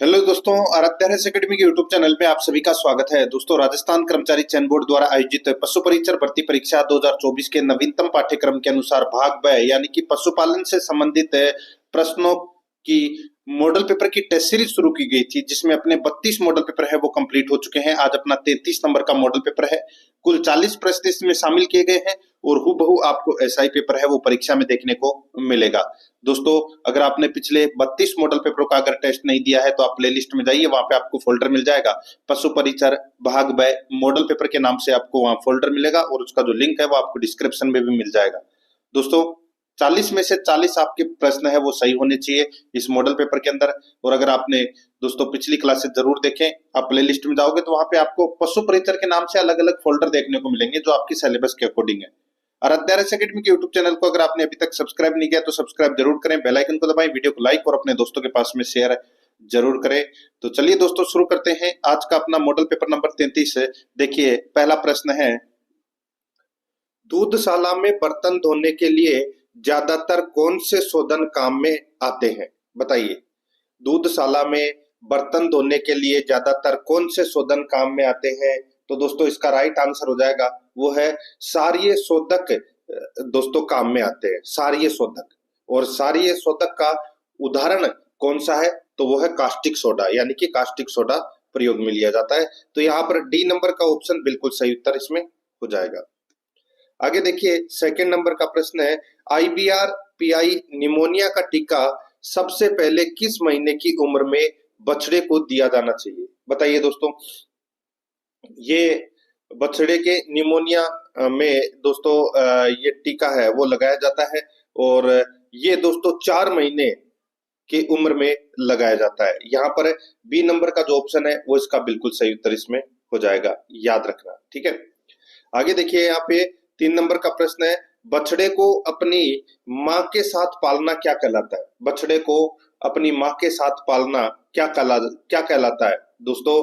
Hello दोस्तों, Aaradhya race academy के YouTube channel में आप सभी का स्वागत है। दोस्तों, राजस्थान कर्मचारी चयन बोर्ड द्वारा आयोजित पशु परीक्षण भर्ती परीक्षा 2024 के नवीनतम पाठ्यक्रम के अनुसार भाग ब यानी कि पशुपालन से संबंधित प्रश्नों की मॉडल पेपर की टेस्ट सीरीज शुरू की गई थी, जिसमें अपने 32 मॉडल पेपर है वो कंप्लीट हो चुके हैं। आज अपना 33 नंबर का मॉडल पेपर है। कुल 40 प्रश्न इसमें शामिल किए गए हैं और हूबहू आपको ऐसा ही पेपर है वो परीक्षा में देखने को मिलेगा। दोस्तों, अगर आपने पिछले 32 मॉडल पेपरों का अगर टेस्ट नहीं दिया है तो आप प्ले लिस्ट में जाइए, वहां पे आपको फोल्डर मिल जाएगा। पशु परिचर भाग ब मॉडल पेपर के नाम से आपको वहां फोल्डर मिलेगा और उसका जो लिंक है वो आपको डिस्क्रिप्शन में भी मिल जाएगा। दोस्तों, 40 में से 40 आपके प्रश्न है वो सही होने चाहिए इस मॉडल पेपर के अंदर। और अगर आपने दोस्तों पिछली क्लासेस जरूर देखें, आप प्ले लिस्ट में जाओगे तो वहां पे आपको पशु परिचर के नाम से अलग अलग फोल्डर देखने को मिलेंगे जो आपकी सिलेबस के अकॉर्डिंग है। आराध्या रेस एकेडमी के यूट्यूब चैनल को अगर आपने अभी तक सब्सक्राइब नहीं किया तो सब्सक्राइब जरूर करें, बेल आइकन को दबाएं, वीडियो को लाइक और अपने दोस्तों के पास में शेयर जरूर करें। तो चलिए दोस्तों शुरू करते हैं आज का अपना मॉडल पेपर नंबर 33 है। देखिए, पहला प्रश्न है, दूधशाला में बर्तन धोने के लिए ज्यादातर कौन से शोधन काम में आते हैं? बताइए, दूधशाला में बर्तन धोने के लिए ज्यादातर कौन से शोधन काम में आते हैं? तो दोस्तों इसका राइट आंसर हो जाएगा वो है सारीय शोधक। दोस्तों काम में आते हैं सारीय शोधक। और सारीय शोधक का उदाहरण कौन सा है? तो वो है कास्टिक सोडा, यानी कि कास्टिक सोडा प्रयोग में लिया जाता है। तो यहाँ पर डी नंबर का ऑप्शन बिल्कुल सही उत्तर इसमें हो जाएगा। आगे देखिए, सेकंड नंबर का प्रश्न है, आईबीआर पीआई निमोनिया का टीका सबसे पहले किस महीने की उम्र में बछड़े को दिया जाना चाहिए? बताइए दोस्तों, ये बछड़े के निमोनिया में दोस्तों ये टीका है वो लगाया जाता है और ये दोस्तों 4 महीने की उम्र में लगाया जाता है। यहाँ पर बी नंबर का जो ऑप्शन है वो इसका बिल्कुल सही उत्तर इसमें हो जाएगा, याद रखना। ठीक है, आगे देखिए, यहाँ पे 3 नंबर का प्रश्न है, बछड़े को अपनी माँ के साथ पालना क्या कहलाता है? बछड़े को अपनी माँ के साथ पालना क्या कहलाता है? दोस्तों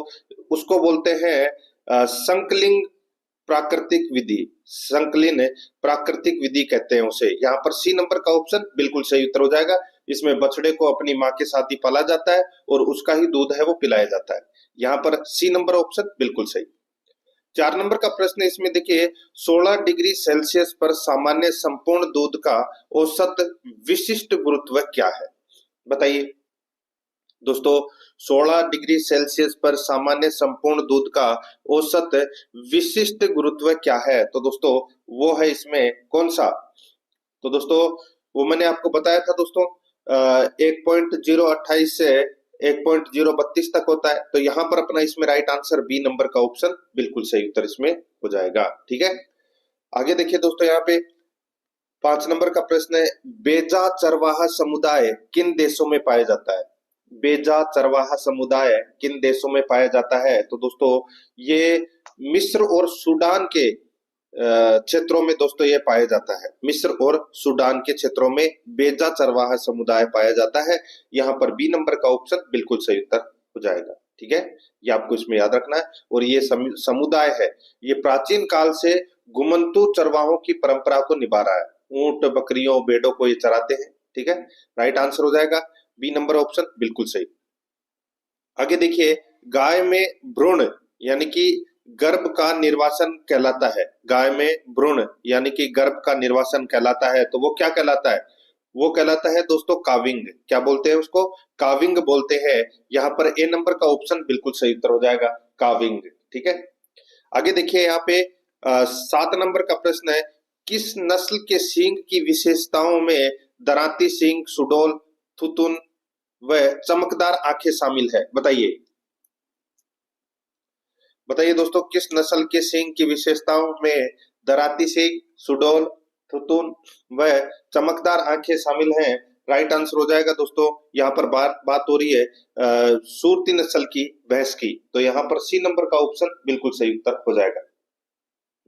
उसको बोलते हैं संकलिंग प्राकृतिक विधि। संकलिन प्राकृतिक विधि कहते हैं उसे। यहाँ पर सी नंबर का ऑप्शन बिल्कुल सही उत्तर हो जाएगा। इसमें बछड़े को अपनी माँ के साथ ही पाला जाता है और उसका ही दूध है वो पिलाया जाता है। यहाँ पर सी नंबर ऑप्शन बिल्कुल सही। 4 नंबर का प्रश्न इसमें देखिए, 16 डिग्री सेल्सियस पर सामान्य संपूर्ण दूध का औसत विशिष्ट गुरुत्व क्या है? बताइए दोस्तों, 16 डिग्री सेल्सियस पर सामान्य संपूर्ण दूध का औसत विशिष्ट गुरुत्व क्या है? तो दोस्तों वो है इसमें कौन सा? तो दोस्तों वो मैंने आपको बताया था दोस्तों, 1.028 से 1.032 तक होता है। तो यहाँ पर अपना इसमें राइट आंसर बी नंबर का ऑप्शन बिल्कुल सही उत्तर इसमें हो जाएगा। ठीक है, आगे देखिए दोस्तों, यहाँ पे 5 नंबर का प्रश्न है, बेजा चरवाहा समुदाय किन देशों में पाया जाता है? बेजा चरवाहा समुदाय किन देशों में पाया जाता है? तो दोस्तों ये मिस्र और सूडान के क्षेत्रों में दोस्तों ये पाया जाता है। मिस्र और सूडान के क्षेत्रों में बेजा चरवाहा समुदाय पाया जाता है। यहाँ पर बी नंबर का ऑप्शन बिल्कुल सही उत्तर हो जाएगा। ठीक है, ये आपको इसमें याद रखना है। और ये समुदाय है, ये प्राचीन काल से घुमंतू चरवाहों की परंपरा को निभा रहा है। ऊंट, बकरियों, भेड़ों को ये चराते हैं। ठीक है, राइट आंसर हो जाएगा बी नंबर ऑप्शन बिल्कुल सही। आगे देखिए, गाय में भ्रूण यानी कि गर्भ का निर्वासन कहलाता है। गाय में भ्रूण यानी कि गर्भ का निर्वासन कहलाता है, तो वो क्या कहलाता है? वो कहलाता है दोस्तों काविंग। क्या बोलते हैं उसको? काविंग बोलते हैं। यहाँ पर ए नंबर का ऑप्शन बिल्कुल सही उत्तर हो जाएगा, काविंग। ठीक है, आगे देखिए, यहाँ पे 7 नंबर का प्रश्न है, किस नस्ल के सींग की विशेषताओं में दरांती सींग, सुडोल, थुतुन व चमकदार आंखें शामिल है? बताइए बताइए दोस्तों, किस नस्ल के सींग की विशेषताओं में दराती सींग, सुडोल, थुतुन व चमकदार आंखें शामिल हैं? राइट आंसर हो जाएगा दोस्तों, यहाँ पर बात हो रही है सूरती नस्ल की भैंस की। तो यहाँ पर सी नंबर का ऑप्शन बिल्कुल सही उत्तर हो जाएगा।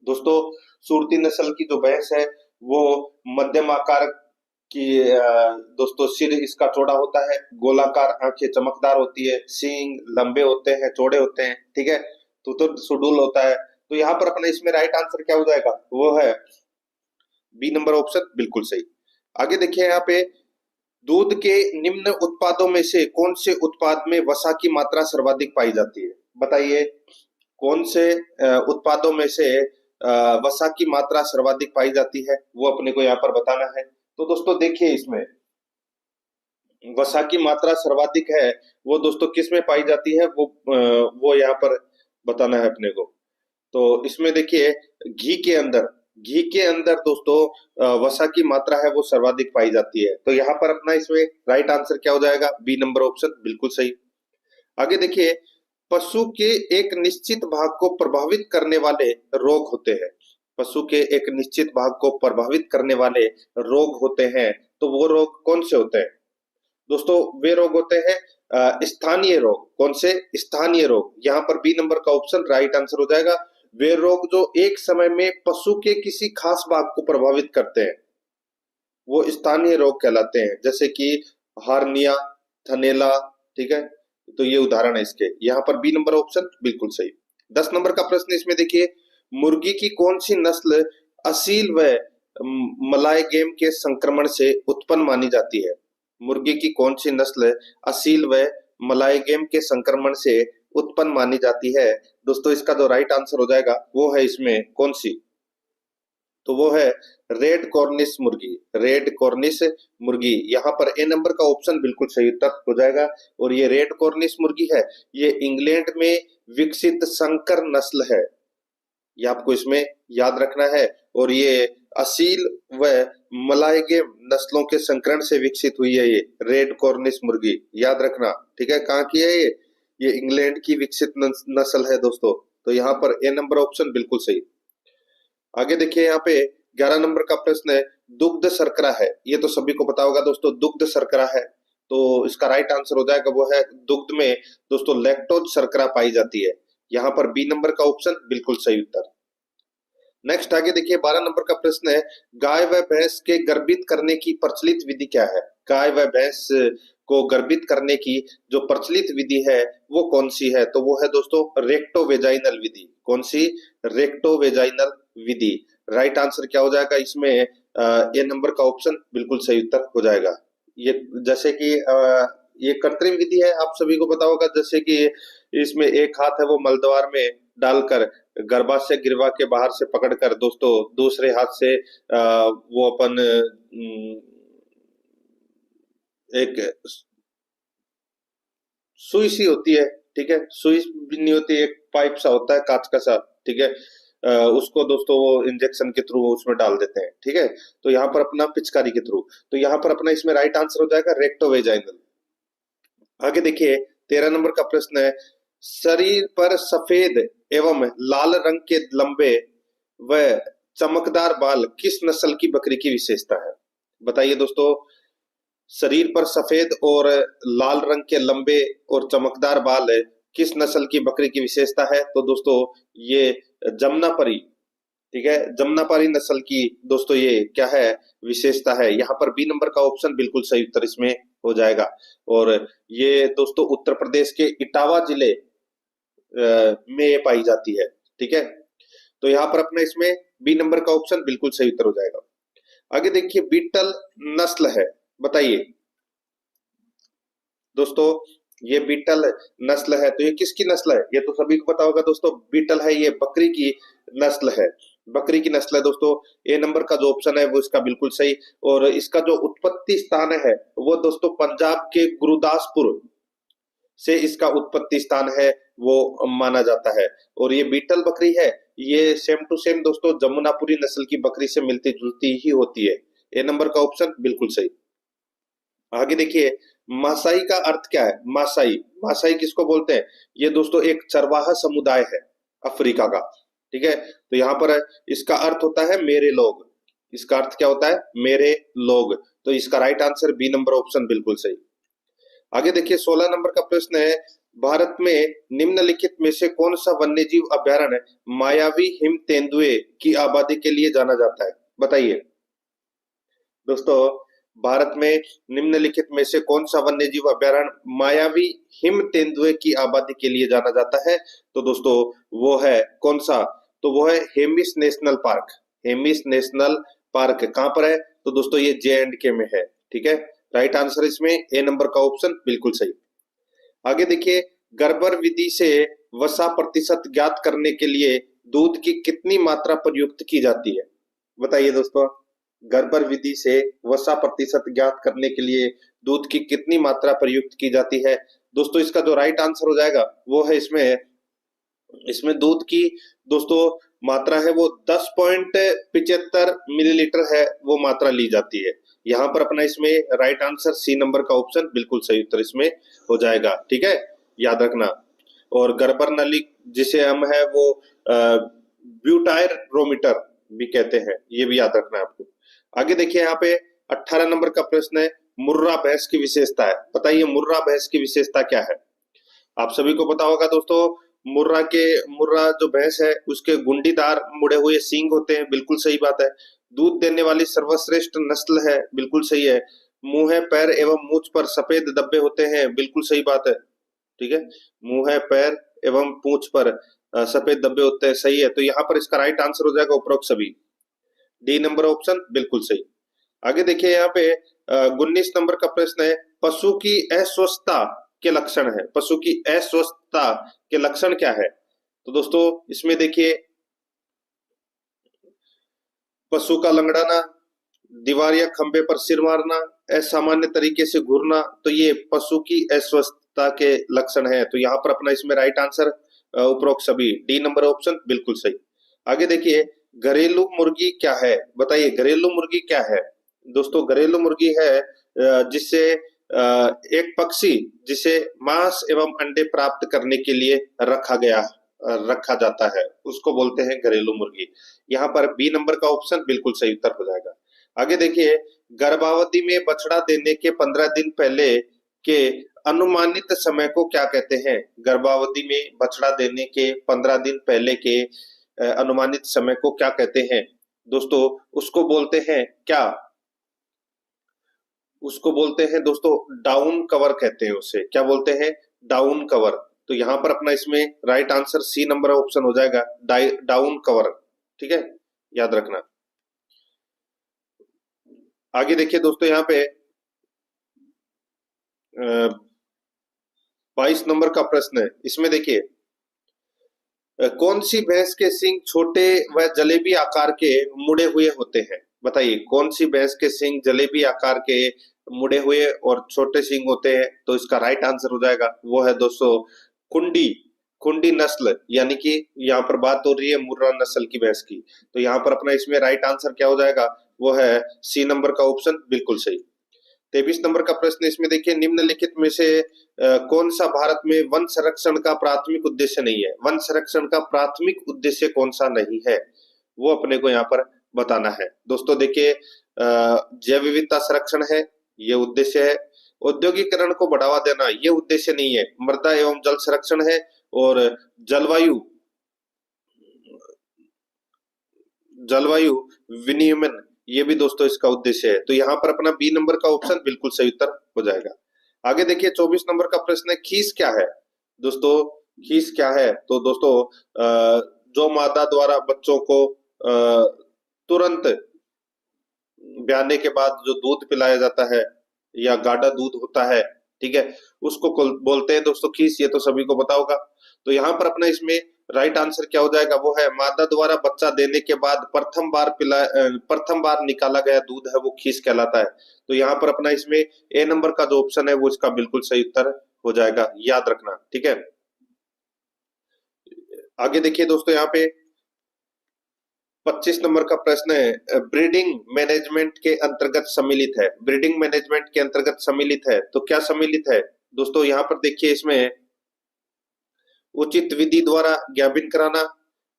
दोस्तों सूरती नस्ल की जो भैंस है वो मध्यम आकार की दोस्तों सिर इसका चौड़ा होता है, गोलाकार आंखें चमकदार होती है, सींग लंबे होते हैं, चौड़े होते हैं। ठीक है, तो सुडूल होता है। तो यहाँ पर अपने इसमें राइट आंसर क्या हो जाएगा? वो है बी नंबर ऑप्शन बिल्कुल सही। आगे देखिए, यहाँ पे दूध के निम्न उत्पादों में से कौन से उत्पाद में वसा की मात्रा सर्वाधिक पाई जाती है? बताइए, कौन से उत्पादों में से वसा की मात्रा सर्वाधिक पाई जाती है, वो अपने को यहाँ पर बताना है। तो दोस्तों देखिए, इसमें वसा की मात्रा सर्वाधिक है वो दोस्तों किस में पाई जाती है, वो यहाँ पर बताना है अपने को। तो इसमें देखिए, घी के अंदर दोस्तों वसा की मात्रा है वो सर्वाधिक पाई जाती है। तो यहाँ पर अपना इसमें राइट आंसर क्या हो जाएगा? बी नंबर ऑप्शन, बिल्कुल सही। आगे देखिए, पशु के एक निश्चित भाग को प्रभावित करने वाले रोग होते हैं। पशु के एक निश्चित भाग को प्रभावित करने वाले रोग होते हैं, तो वो रोग कौन से होते हैं? दोस्तों वे रोग होते हैं स्थानीय रोग। कौन से? स्थानीय रोग। यहाँ पर बी नंबर का ऑप्शन राइट आंसर हो जाएगा। वे रोग जो एक समय में पशु के किसी खास भाग को प्रभावित करते हैं, वो स्थानीय रोग कहलाते हैं, जैसे कि हार्निया, थनेला। ठीक है, तो ये उदाहरण है इसके। यहाँ पर बी नंबर ऑप्शन बिल्कुल सही। 10 नंबर का प्रश्न इसमें देखिए, मुर्गी की कौन सी नस्ल असील व मलाय गेम के संक्रमण से उत्पन्न मानी जाती है? मुर्गी की कौन सी नस्ल असील व मलाय गेम के संक्रमण से उत्पन्न मानी जाती है? दोस्तों इसका जो राइट आंसर हो जाएगा वो है इसमें कौन सी? तो वो है रेड कॉर्निश मुर्गी। रेड कॉर्निश मुर्गी, यहाँ पर ए नंबर का ऑप्शन बिल्कुल सही उत्तर हो जाएगा। और ये रेड कॉर्निश मुर्गी है, ये इंग्लैंड में विकसित संकर नस्ल है, ये आपको इसमें याद रखना है। और ये असील व मलायगेम नस्लों के संकरण से विकसित हुई है ये रेड कॉर्निश मुर्गी, याद रखना। ठीक है, कहाँ की है ये इंग्लैंड की विकसित नस्ल है दोस्तों। तो यहाँ पर ए नंबर ऑप्शन बिल्कुल सही। आगे देखिए, यहाँ पे 11 नंबर का प्रश्न है, दुग्ध शर्करा है। ये तो सभी को पता होगा दोस्तों, दुग्ध शर्करा है। तो इसका राइट आंसर हो जाएगा वो है दुग्ध में दोस्तों लैक्टोज शर्करा पाई जाती है। यहाँ पर बी नंबर का ऑप्शन बिल्कुल सही उत्तर। नेक्स्ट आगे देखिए, 12 नंबर का प्रश्न है, गाय व भैंस के गर्भित करने की प्रचलित विधि क्या है? गाय व भैंस को गर्भित करने की जो प्रचलित विधि है वो कौन सी है? तो वो है दोस्तों रेक्टोवेजाइनल विधि। कौन सी? रेक्टोवेजाइनल विधि। राइट आंसर क्या हो जाएगा इसमें? ए नंबर का ऑप्शन बिल्कुल सही उत्तर हो जाएगा। ये जैसे कि ये कृत्रिम विधि है, आप सभी को पता होगा। जैसे कि इसमें एक हाथ है वो मलद्वार में डालकर गर्भाशय गिरवा के बाहर से पकड़कर दोस्तों दूसरे हाथ से वो अपन एक सुई सी होती है। ठीक है, सुई भी नहीं होती, एक पाइप सा होता है कांच का सा। ठीक है, उसको दोस्तों वो इंजेक्शन के थ्रू उसमें डाल देते हैं। ठीक है, तो यहाँ पर अपना पिचकारी के थ्रू। तो यहाँ पर अपना इसमें राइट आंसर हो जाएगा रेक्टोवेजाइनल। आगे देखिए, 13 नंबर का प्रश्न है, शरीर पर सफेद एवं लाल रंग के लंबे व चमकदार बाल किस नस्ल की बकरी की विशेषता है? बताइए दोस्तों, शरीर पर सफेद और लाल रंग के लंबे और चमकदार बाल किस नस्ल की बकरी की विशेषता है? तो दोस्तों ये जमुनापरी। ठीक है, जमुनापरी नस्ल की दोस्तों ये क्या है? विशेषता है। यहाँ पर बी नंबर का ऑप्शन बिल्कुल सही उत्तर इसमें हो जाएगा। और ये दोस्तों उत्तर प्रदेश के इटावा जिले में ये पाई जाती है। ठीक है, तो यहाँ पर अपना इसमें बी नंबर का ऑप्शन बिल्कुल सही उत्तर हो जाएगा। आगे देखिए, बीटल नस्ल है। बताइए दोस्तों, ये बीटल नस्ल है, तो ये किसकी नस्ल है? ये तो सभी को पता होगा दोस्तों, बीटल है ये बकरी की नस्ल है। बकरी की नस्ल है दोस्तों। ए नंबर का जो ऑप्शन है वो इसका बिल्कुल सही। और इसका जो उत्पत्ति स्थान है वो दोस्तों पंजाब के गुरदासपुर से इसका उत्पत्ति स्थान है वो माना जाता है। और ये बीटल बकरी है, ये सेम टू सेम दोस्तों जमुनापुरी नस्ल की बकरी से मिलती जुलती ही होती है। ए नंबर का ऑप्शन बिल्कुल सही। आगे देखिए, मासाई का अर्थ क्या है? मासाई, मासाई किसको बोलते हैं? ये दोस्तों एक चरवाहा समुदाय है अफ्रीका का। ठीक है, तो यहाँ पर इसका अर्थ होता है मेरे लोग। इसका अर्थ क्या होता है? मेरे लोग। तो इसका right answer B number option बिल्कुल सही। आगे देखिए, 16 नंबर का प्रश्न है, भारत में निम्नलिखित में से कौन सा वन्यजीव अभयारण्य मायावी हिम तेंदुए की आबादी के लिए जाना जाता है? बताइए दोस्तों, भारत में निम्नलिखित में से कौन सा वन्यजीव अभयारण्य मायावी हिम तेंदुए की आबादी के लिए जाना जाता है? तो दोस्तों वो है कौन सा? तो वो है Hemis national park. Hemis national park कहाँ पर है? तो दोस्तों ये J&K में है। ठीक है, राइट आंसर इसमें ए नंबर का ऑप्शन बिल्कुल सही। आगे देखिए, गर्बर विधि से वसा प्रतिशत ज्ञात करने के लिए दूध की कितनी मात्रा प्रयुक्त की जाती है? बताइए दोस्तों, गर्बर विधि से वसा प्रतिशत ज्ञात करने के लिए दूध की कितनी मात्रा प्रयुक्त की जाती है? दोस्तों इसका जो राइट आंसर हो जाएगा वो है इसमें इसमें दूध की दोस्तों मात्रा है वो 10.75 मिलीलीटर है, वो मात्रा ली जाती है। यहाँ पर अपना इसमें राइट आंसर सी नंबर का ऑप्शन बिल्कुल सही उत्तर इसमें हो जाएगा, ठीक है, याद रखना। और गर्बर नली जिसे हम है वो ब्यूटायरोमीटर भी कहते हैं, ये भी याद रखना है आपको। आगे देखिए यहाँ पे 18 नंबर का प्रश्न है, मुर्रा भैंस की विशेषता है। बताइए मुर्रा भैंस की विशेषता क्या है? आप सभी को पता होगा दोस्तों, मुर्रा जो भैंस है उसके गुंडीदार मुड़े हुए सींग होते हैं, बिल्कुल सही बात है। दूध देने वाली सर्वश्रेष्ठ नस्ल है, बिल्कुल सही है। मुंह है, पैर एवं मूंछ पर सफेद धब्बे होते हैं, बिल्कुल सही बात है, ठीक है। मुंह है, पैर एवं पूंछ पर सफेद धब्बे होते हैं, सही है। तो यहाँ पर इसका राइट आंसर हो जाएगा उपरोक्त सभी, डी नंबर ऑप्शन बिल्कुल सही। आगे देखिए यहाँ पे 19 नंबर का प्रश्न है, पशु की अस्वस्थता के लक्षण है। पशु की अस्वस्थता के लक्षण क्या है? तो दोस्तों इसमें देखिए, पशु का लंगड़ाना, दीवार या खंबे पर सिर मारना, असामान्य तरीके से घूरना, तो ये पशु की अस्वस्थता के लक्षण है। तो यहाँ पर अपना इसमें राइट आंसर उपरोक्त सभी, डी नंबर ऑप्शन बिल्कुल सही। आगे देखिए, घरेलू मुर्गी क्या है? बताइए घरेलू मुर्गी क्या है? दोस्तों घरेलू मुर्गी है जिससे एक पक्षी जिसे मांस एवं अंडे प्राप्त करने के लिए रखा जाता है, उसको बोलते हैं घरेलू मुर्गी। यहाँ पर बी नंबर का ऑप्शन बिल्कुल सही उत्तर हो जाएगा। आगे देखिए, गर्भावधि में बछड़ा देने के 15 दिन पहले के अनुमानित समय को क्या कहते हैं? गर्भावधि में बछड़ा देने के 15 दिन पहले के अनुमानित समय को क्या कहते हैं? दोस्तों उसको बोलते हैं क्या? उसको बोलते हैं दोस्तों डाउन कवर कहते हैं उसे। क्या बोलते हैं? Down cover. तो यहाँ पर अपना इसमें right answer C number option हो जाएगा, डाउन कवर, ठीक है, याद रखना। आगे देखिए दोस्तों, यहाँ पे 22 नंबर का प्रश्न है। इसमें देखिए, कौन सी भैंस के सींग छोटे व जलेबी आकार के मुड़े हुए होते हैं? बताइए कौन सी भैंस के सींग जलेबी आकार के मुड़े हुए और छोटे सींग होते हैं? तो इसका राइट आंसर हो जाएगा वो है दोस्तों कुंडी कुंडी नस्ल, यानी कि यहाँ पर बात हो रही है मुर्रा नस्ल की भैंस की। तो यहाँ पर अपना इसमें राइट आंसर क्या हो जाएगा? वो है सी नंबर का ऑप्शन बिल्कुल सही। 23 नंबर का प्रश्न इसमें देखिए, निम्नलिखित में से कौन सा भारत में वन संरक्षण का प्राथमिक उद्देश्य नहीं है? वन संरक्षण का प्राथमिक उद्देश्य कौन सा नहीं है, वो अपने को यहाँ पर बताना है। दोस्तों देखिए, जैव विविधता संरक्षण है, ये उद्देश्य है। औद्योगिकरण को बढ़ावा देना, ये उद्देश्य नहीं है। मृदा एवं जल संरक्षण है, और जलवायु विनियमन, ये भी दोस्तों इसका उद्देश्य है। तो यहाँ पर अपना बी नंबर का ऑप्शन बिल्कुल सही उत्तर हो जाएगा। आगे देखिए 24 नंबर का प्रश्न है, खीस क्या है? दोस्तों खीस क्या है? तो दोस्तों जो मादा द्वारा बच्चों को तुरंत ब्याने के बाद जो दूध पिलाया जाता है या गाढ़ा दूध होता है, ठीक है, उसको बोलते हैं दोस्तों खीस। ये तो सभी को पता होगा। तो यहाँ पर अपना इसमें राइट आंसर क्या हो जाएगा? वो है मादा द्वारा बच्चा देने के बाद प्रथम बार निकाला गया दूध है वो खीस कहलाता है। तो यहाँ पर अपना इसमें ए नंबर का जो ऑप्शन है वो इसका बिल्कुल सही उत्तर हो जाएगा, याद रखना, ठीक है। आगे देखिए दोस्तों, यहाँ पे 25 नंबर का प्रश्न है, ब्रीडिंग मैनेजमेंट के अंतर्गत सम्मिलित है। ब्रीडिंग मैनेजमेंट के अंतर्गत सम्मिलित है, तो क्या सम्मिलित है? दोस्तों यहाँ पर देखिए, इसमें उचित विधि द्वारा ज्ञापन कराना,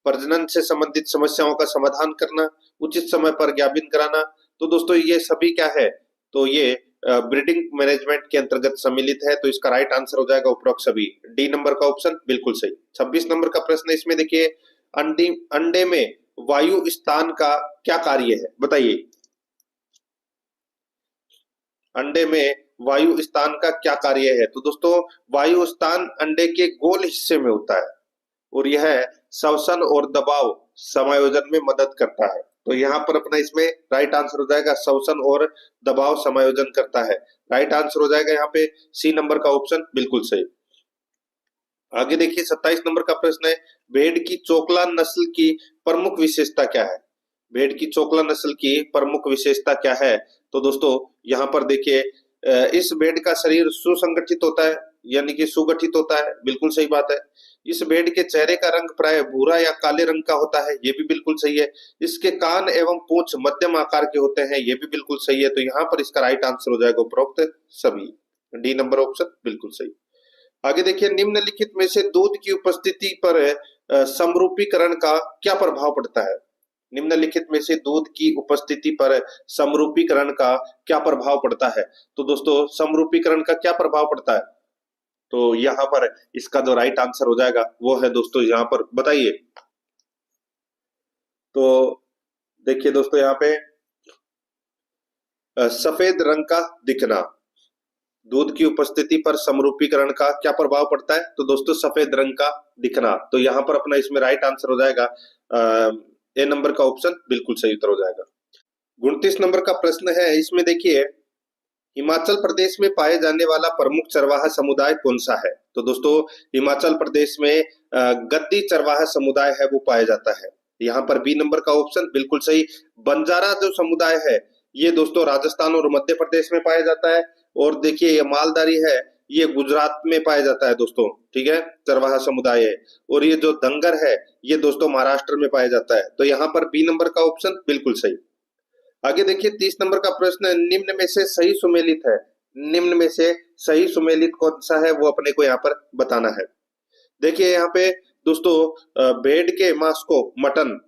प्रजनन से संबंधित समस्याओं का समाधान करना, उचित समय पर ज्ञापन कराना। तो दोस्तों ये सभी क्या है? तो ये ब्रीडिंग मैनेजमेंट के अंतर्गत सम्मिलित है। तो इसका राइट आंसर हो जाएगा उपरोक्त सभी, डी नंबर का ऑप्शन बिल्कुल सही। 26 नंबर का प्रश्न इसमें देखिए, अंडे में वायु स्थान का क्या कार्य है? बताइए अंडे में वायु स्थान का क्या कार्य है? तो दोस्तों वायु स्थान अंडे के गोल हिस्से में होता है और यह श्वसन और दबाव समायोजन में मदद करता है। तो यहाँ पर अपना इसमें राइट आंसर हो जाएगा श्वसन और दबाव समायोजन करता है। राइट आंसर हो जाएगा यहाँ पे सी नंबर का ऑप्शन बिल्कुल सही। आगे देखिए 27 नंबर का प्रश्न है, भेड़ की चोकला नस्ल की प्रमुख विशेषता क्या है? भेड़ की चोकला नस्ल की प्रमुख विशेषता क्या है? तो दोस्तों यहाँ पर देखिए इस भेड़ का शरीर सुसंगठित होता है, यानी कि सुगठित होता है, बिल्कुल सही बात है। इस भेड़ के चेहरे का रंग प्राय भूरा या काले रंग का होता है, ये भी बिल्कुल सही है। इसके कान एवं पूंछ मध्यम आकार के होते हैं, ये भी बिल्कुल सही है। तो यहाँ पर इसका राइट आंसर हो जाएगा उपरोक्त सभी, डी नंबर ऑप्शन बिल्कुल सही। आगे देखिए निम्नलिखित में से दूध की उपस्थिति पर समरूपीकरण का क्या प्रभाव पड़ता है? निम्नलिखित में से दूध की उपस्थिति पर समरूपीकरण का क्या प्रभाव पड़ता है? तो दोस्तों समरूपीकरण का क्या प्रभाव पड़ता है? तो यहाँ पर इसका जो राइट आंसर हो जाएगा वो है दोस्तों, यहाँ पर बताइए। तो देखिए दोस्तों यहाँ पे सफेद रंग का दिखना, दूध की उपस्थिति पर समरूपीकरण का क्या प्रभाव पड़ता है? तो दोस्तों सफेद रंग का दिखना। तो यहाँ पर अपना इसमें राइट आंसर हो जाएगा ए नंबर का ऑप्शन बिल्कुल सही उत्तर हो जाएगा। 29 नंबर का प्रश्न है, इसमें देखिए हिमाचल प्रदेश में पाए जाने वाला प्रमुख चरवाहा समुदाय कौन सा है? तो दोस्तों हिमाचल प्रदेश में गद्दी चरवाहा समुदाय है वो पाया जाता है। यहाँ पर बी नंबर का ऑप्शन बिल्कुल सही। बंजारा जो समुदाय है ये दोस्तों राजस्थान और मध्य प्रदेश में पाया जाता है। और देखिए ये मालधारी है ये गुजरात में पाया जाता है दोस्तों, ठीक है, चरवाहा समुदाय है। और ये जो दंगर है ये दोस्तों महाराष्ट्र में पाया जाता है। तो यहाँ पर बी नंबर का ऑप्शन बिल्कुल सही। आगे देखिए 30 नंबर का प्रश्न, निम्न में से सही सुमेलित है, निम्न में से सही सुमेलित कौन सा है वो अपने को यहाँ पर बताना है। देखिए यहाँ पे दोस्तों भेड़ के मांस को मटन,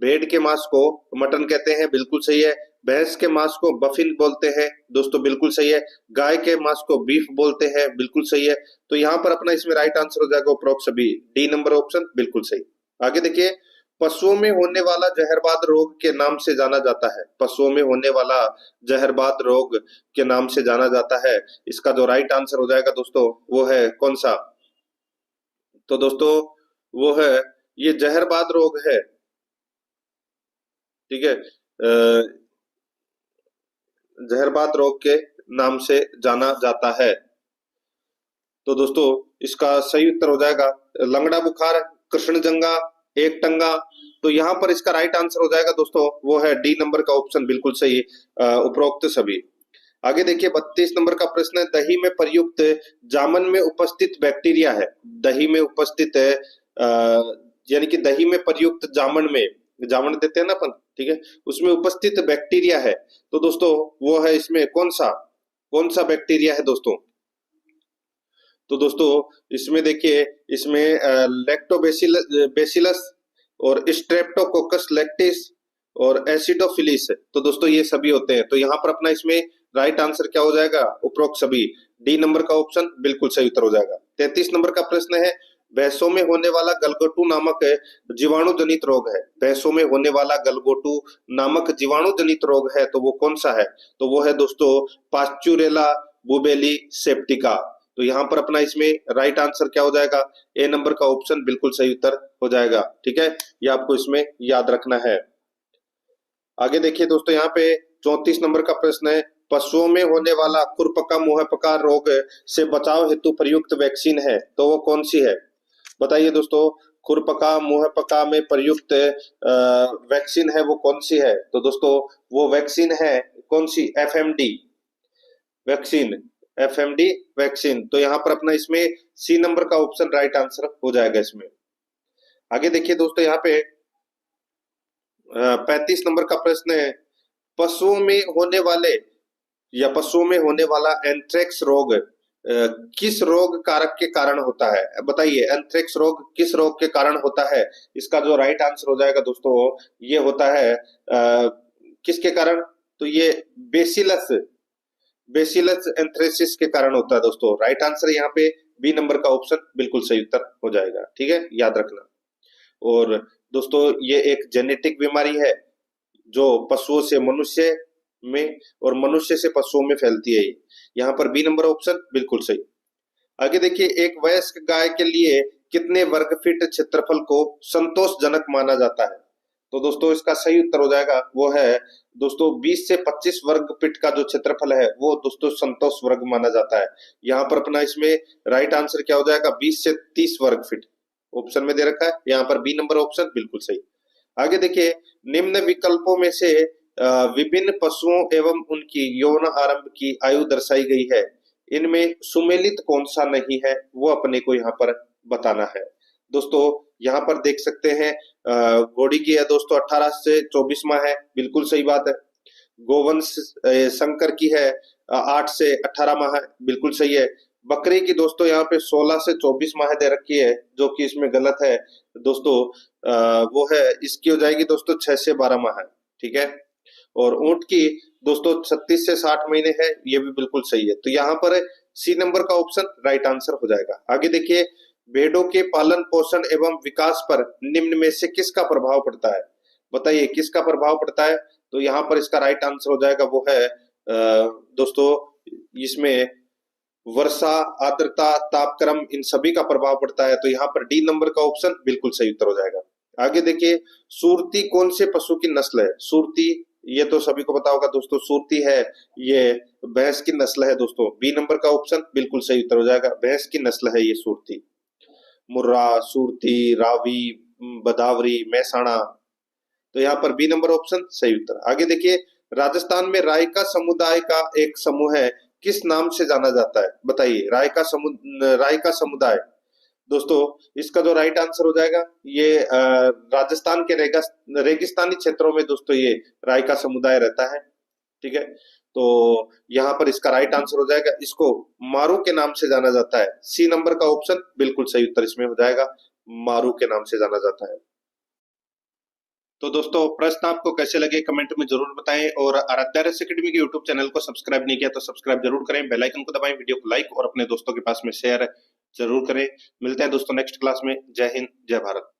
भेड़ के मांस को मटन कहते हैं, बिल्कुल सही है। भैंस के मांस को बफिन बोलते हैं दोस्तों, बिल्कुल सही है। गाय के मांस को बीफ बोलते हैं, बिल्कुल सही है। तो यहाँ पर अपना इसमें राइट आंसर हो जाएगा उपरोक्त सभी, डी नंबर ऑप्शन बिल्कुल सही। आगे देखिए पशुओं में होने वाला जहरबाद रोग के नाम से जाना जाता है, पशुओं में होने वाला जहरबाद रोग के नाम से जाना जाता है। इसका जो राइट आंसर हो जाएगा दोस्तों वो है कौन सा? तो दोस्तों वो है ये जहरबाद रोग है, ठीक है, जहरबाद रोग के नाम से जाना जाता है। तो दोस्तों इसका सही उत्तर हो जाएगा लंगड़ा बुखार, कृष्णजंगा, एक टंगा। तो यहाँ पर इसका राइट आंसर हो जाएगा दोस्तों वो है डी नंबर का ऑप्शन बिल्कुल सही, उपरोक्त सभी। आगे देखिए 32 नंबर का प्रश्न है, दही में प्रयुक्त जामन में उपस्थित बैक्टीरिया है, दही में उपस्थित यानी कि दही में प्रयुक्त जामन में, जामन देते हैं ना अपन, ठीक है, उसमें उपस्थित बैक्टीरिया है। तो दोस्तों वो है इसमें कौन सा बैक्टीरिया है दोस्तों? तो दोस्तों इसमें देखिए इसमें लैक्टोबैसिलस और स्ट्रेप्टोकोकस लैक्टिस और एसिडोफिलिस, तो दोस्तों ये सभी होते हैं। तो यहाँ पर अपना इसमें राइट आंसर क्या हो जाएगा? उपरोक्त सभी, डी नंबर का ऑप्शन बिल्कुल सही उत्तर हो जाएगा। 33 नंबर का प्रश्न है, भैंसों में होने वाला गलघोटू नामक जीवाणु जनित रोग है, भैंसों में होने वाला गलघोटू नामक जीवाणु जनित रोग है तो वो कौन सा है? तो वो है दोस्तों पास्चुरेला बुबेली सेप्टिका। तो यहाँ पर अपना इसमें राइट आंसर क्या हो जाएगा? ए नंबर का ऑप्शन बिल्कुल सही उत्तर हो जाएगा, ठीक है, ये आपको इसमें याद रखना है। आगे देखिए दोस्तों यहाँ पे 34 नंबर का प्रश्न है, पशुओं में होने वाला खुरपका मुंहपका रोग से बचाव हेतु प्रयुक्त वैक्सीन है तो वो कौन सी है? बताइए दोस्तों, खुरपका मुंहपका में प्रयुक्त वैक्सीन है वो कौन सी है? तो दोस्तों वो वैक्सीन है कौन सी? FMD vaccine, FMD vaccine. तो यहाँ पर अपना इसमें सी नंबर का ऑप्शन राइट आंसर हो जाएगा इसमें। आगे देखिए दोस्तों यहाँ पे 35 नंबर का प्रश्न है, पशुओं में होने वाले या पशुओं में होने वाला एंथ्रेक्स रोग किस रोग कारक के कारण होता है? बताइए एंथ्रेक्स रोग किस रोग के कारण होता है? इसका जो राइट आंसर हो जाएगा दोस्तों ये होता है किसके कारण? तो ये बेसिलस एंथ्रेसिस के कारण होता है दोस्तों। राइट आंसर यहाँ पे बी नंबर का ऑप्शन बिल्कुल सही उत्तर हो जाएगा, ठीक है, याद रखना। और दोस्तों ये एक जेनेटिक बीमारी है जो पशुओं से मनुष्य में और मनुष्य से पशुओं में फैलती है। यहाँ पर बी नंबर ऑप्शन बिल्कुल सही। आगे देखिए एक वयस्क गाय के लिए कितने वर्ग फीट क्षेत्रफल को संतोषजनक माना जाता है? तो दोस्तों इसका सही उत्तर हो जाएगा वो है दोस्तों 20 से 25 वर्ग फीट का जो क्षेत्रफल है वो दोस्तों संतोष वर्ग माना जाता है। यहाँ पर अपना इसमें राइट आंसर क्या हो जाएगा 20 से 30 वर्ग फीट ऑप्शन में दे रखा है, यहाँ पर बी नंबर ऑप्शन बिल्कुल सही। आगे देखिए, निम्न विकल्पों में से विभिन्न पशुओं एवं उनकी यौन आरंभ की आयु दर्शाई गई है, इनमें सुमेलित कौन सा नहीं है वो अपने को यहाँ पर बताना है। दोस्तों यहाँ पर देख सकते हैं घोड़ी की है दोस्तों 18 से 24 माह है, बिल्कुल सही बात है। गोवंश शंकर की है 8 से 18 माह है, बिल्कुल सही है। बकरी की दोस्तों यहाँ पे 16 से 24 माह दे रखी है, जो कि इसमें गलत है दोस्तों। वो है इसकी हो जाएगी दोस्तों 6 से 12 माह है, ठीक है। और ऊंट की दोस्तों 36 से 60 महीने है, ये भी बिल्कुल सही है। तो यहाँ पर सी नंबर का ऑप्शन राइट आंसर हो जाएगा। आगे देखिए, भेड़ों के पालन पोषण एवं विकास पर निम्न में से किसका प्रभाव पड़ता है, बताइए किसका प्रभाव पड़ता है। तो यहाँ पर इसका राइट आंसर हो जाएगा वो है दोस्तों इसमें वर्षा, आर्द्रता, तापक्रम, इन सभी का प्रभाव पड़ता है। तो यहाँ पर डी नंबर का ऑप्शन बिल्कुल सही उत्तर हो जाएगा। आगे देखिए, सुरती कौन से पशु की नस्ल है। सुरती ये तो सभी को पता होगा दोस्तों, सुरती है ये भैंस की नस्ल है दोस्तों। बी नंबर का ऑप्शन बिल्कुल सही उत्तर हो जाएगा, भैंस की नस्ल है ये सुरती। मुर्रा, सुरती, रावी, बदावरी, मैसाणा, तो यहाँ पर बी नंबर ऑप्शन सही उत्तर। आगे देखिए, राजस्थान में रायका समुदाय का एक समूह है, किस नाम से जाना जाता है, बताइए। रायका समुदाय दोस्तों, इसका जो राइट आंसर हो जाएगा ये राजस्थान के रेगिस्तानी क्षेत्रों में दोस्तों ये रायका समुदाय रहता है, ठीक है। तो यहाँ पर इसका राइट आंसर हो जाएगा, इसको मारू के नाम से जाना जाता है। सी नंबर का ऑप्शन बिल्कुल सही उत्तर इसमें हो जाएगा, मारू के नाम से जाना जाता है। तो दोस्तों प्रश्न आपको कैसे लगे कमेंट में जरूर बताएं, और आराध्या रेस एकेडमी के यूट्यूब चैनल को सब्सक्राइब नहीं किया तो सब्सक्राइब जरूर करें, बेल आइकन को दबाएं, वीडियो को लाइक और अपने दोस्तों के पास में शेयर जरूर करें। मिलते हैं दोस्तों नेक्स्ट क्लास में। जय हिंद, जय भारत।